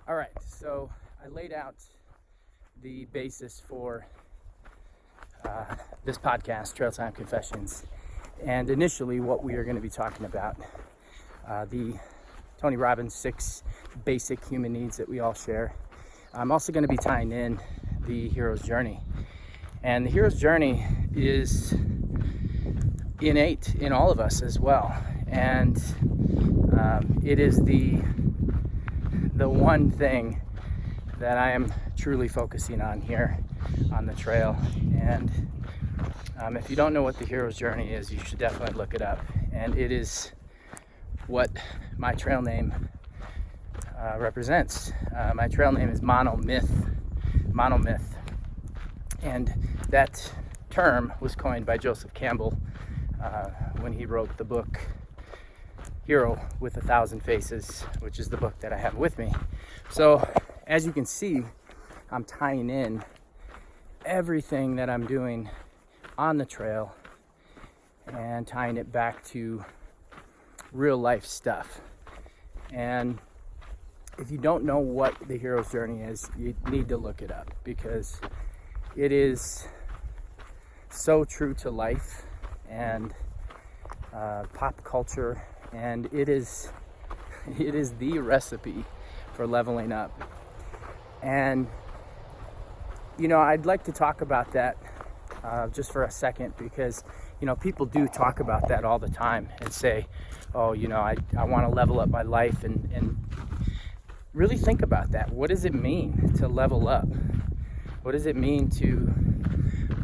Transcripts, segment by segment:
All right, so I laid out the basis for this podcast, Trailtime Confessions, and initially what we are going to be talking about, the Tony Robbins 6 basic human needs that we all share. I'm also going to be tying in the hero's journey, and the hero's journey is innate in all of us as well, and it is the one thing that I am truly focusing on here on the trail. And if you don't know what the hero's journey is, you should definitely look it up. And it is what my trail name represents. My trail name is Monomyth. And that term was coined by Joseph Campbell when he wrote the book Hero with 1,000 Faces, which is the book that I have with me. So as you can see, I'm tying in everything that I'm doing on the trail and tying it back to real life stuff. And if you don't know what the hero's journey is, you need to look it up, because it is so true to life and pop culture, and it is the recipe for leveling up. And I'd like to talk about that just for a second, because people do talk about that all the time and say, oh, I want to level up my life, and really think about that. What does it mean to level up? What does it mean to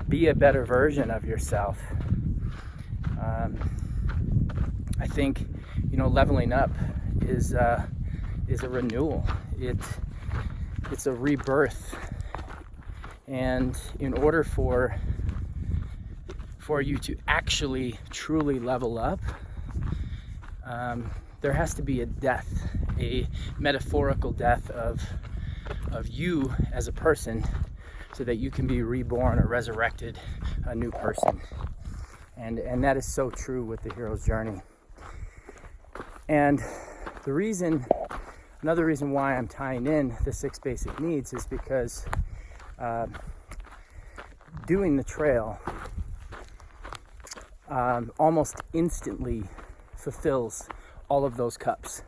be a better version of yourself? I think leveling up is a renewal. It's a rebirth, and in order for you to actually truly level up, there has to be a death, a metaphorical death of you as a person, so that you can be reborn or resurrected a new person. And that is so true with the hero's journey. And another reason why I'm tying in the 6 basic needs is because doing the trail almost instantly fulfills all of those cups.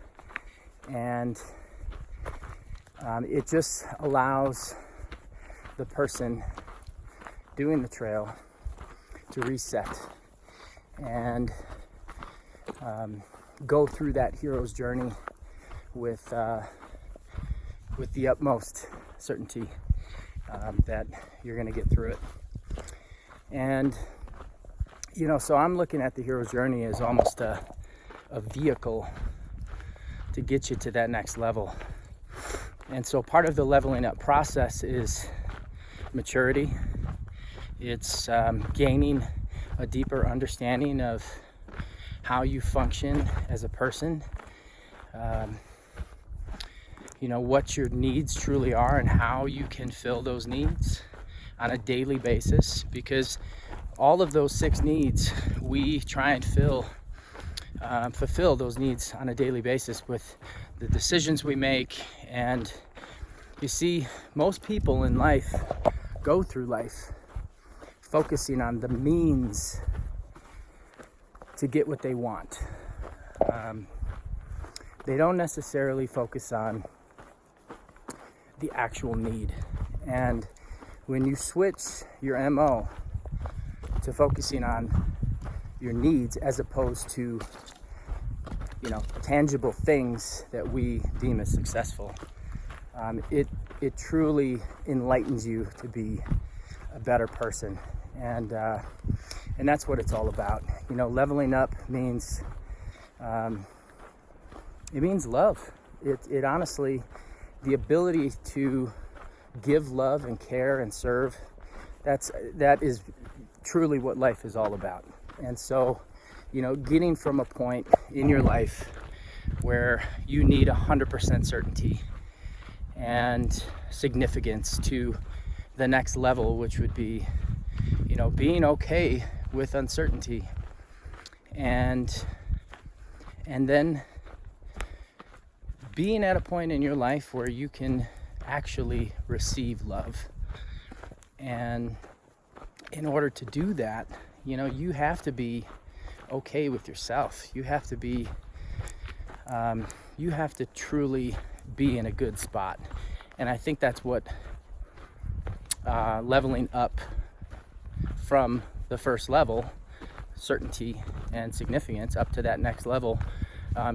And it just allows the person doing the trail to reset and go through that hero's journey with the utmost certainty that you're going to get through it. And so I'm looking at the hero's journey as almost a vehicle to get you to that next level. And so part of the leveling up process is maturity. It's gaining a deeper understanding of how you function as a person, what your needs truly are and how you can fill those needs on a daily basis, because all of those 6 needs, we try and fulfill those needs on a daily basis with the decisions we make. And you see, most people in life go through life focusing on the means to get what they want. They don't necessarily focus on the actual need. And when you switch your MO to focusing on your needs as opposed to tangible things that we deem as successful, it truly enlightens you to be a better person. And that's what it's all about. Leveling up means it means love. It honestly, the ability to give love and care and serve, that is truly what life is all about. And so, getting from a point in your life where you need 100% certainty and significance to the next level, which would be, being okay with uncertainty, and then being at a point in your life where you can actually receive love. And in order to do that, you have to be okay with yourself. You have to be, you have to truly be in a good spot. And I think that's what leveling up from the first level, certainty and significance, up to that next level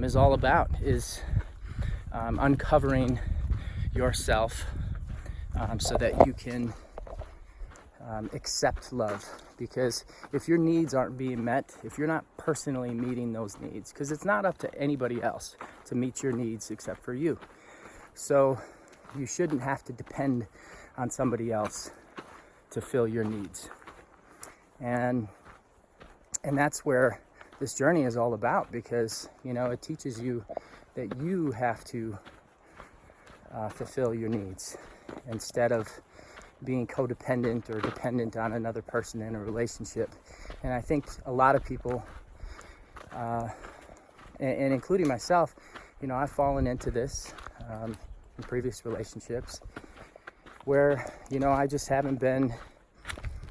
is all about, is uncovering yourself so that you can accept love. Because if your needs aren't being met, if you're not personally meeting those needs, because it's not up to anybody else to meet your needs except for you, so you shouldn't have to depend on somebody else to fill your needs. And that's where this journey is all about, because it teaches you that you have to fulfill your needs instead of being codependent or dependent on another person in a relationship. And I think a lot of people, and including myself, I've fallen into this in previous relationships where, I just haven't been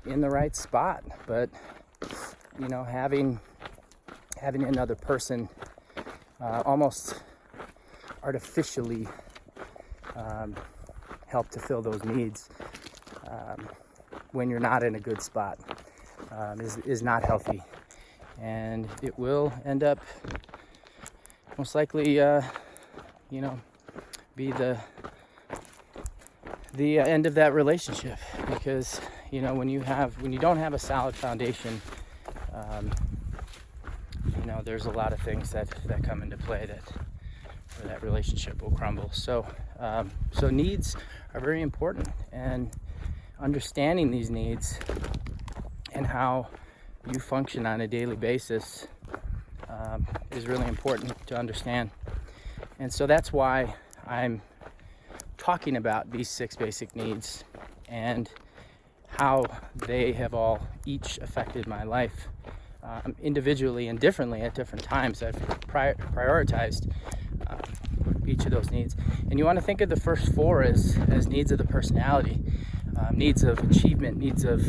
in the right spot. But, having another person almost artificially help to fill those needs when you're not in a good spot is not healthy, and it will end up most likely be the end of that relationship, because when you don't have a solid foundation, there's a lot of things that come into play that relationship will crumble. So needs are very important, and understanding these needs and how you function on a daily basis is really important to understand. And so that's why I'm talking about these 6 basic needs and how they have all each affected my life individually and differently at different times. I've prioritized each of those needs. And you want to think of the first 4 as needs of the personality, needs of achievement, needs of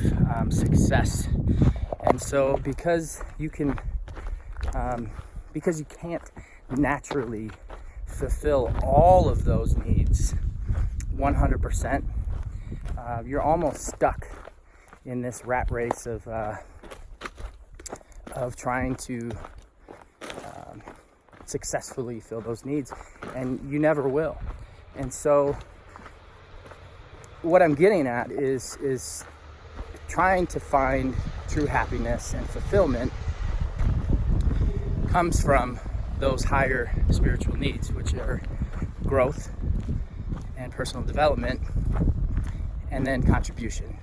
success. And so because you can't naturally fulfill all of those needs 100%, you're almost stuck in this rat race of trying to successfully fill those needs, and you never will. And so what I'm getting at is trying to find true happiness and fulfillment comes from those higher spiritual needs, which are growth and personal development, and then contribution.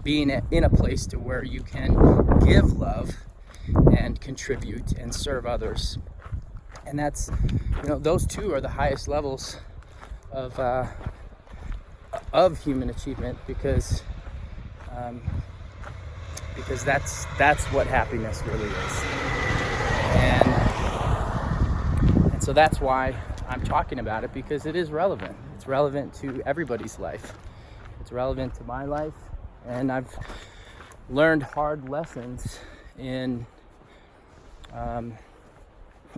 Being in a place to where you can give love and contribute and serve others. And that's, those 2 are the highest levels of human achievement, because that's what happiness really is. And so that's why I'm talking about it, because it is relevant. It's relevant to everybody's life. It's relevant to my life, and I've learned hard lessons in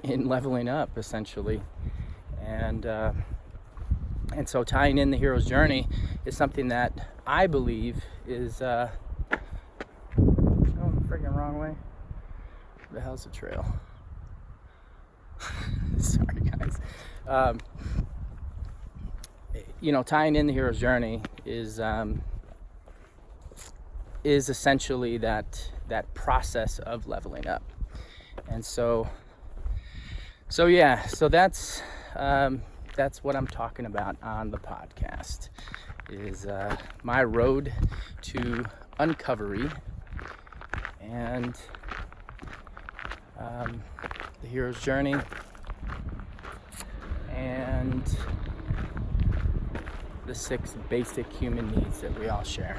leveling up, essentially. And so tying in the hero's journey is something that I believe is going the freaking wrong way. What the hell's a trail? Sorry, guys. Tying in the hero's journey is essentially that process of leveling up. And so that's what I'm talking about on the podcast, is my road to Uncovery and the hero's journey and the 6 basic human needs that we all share.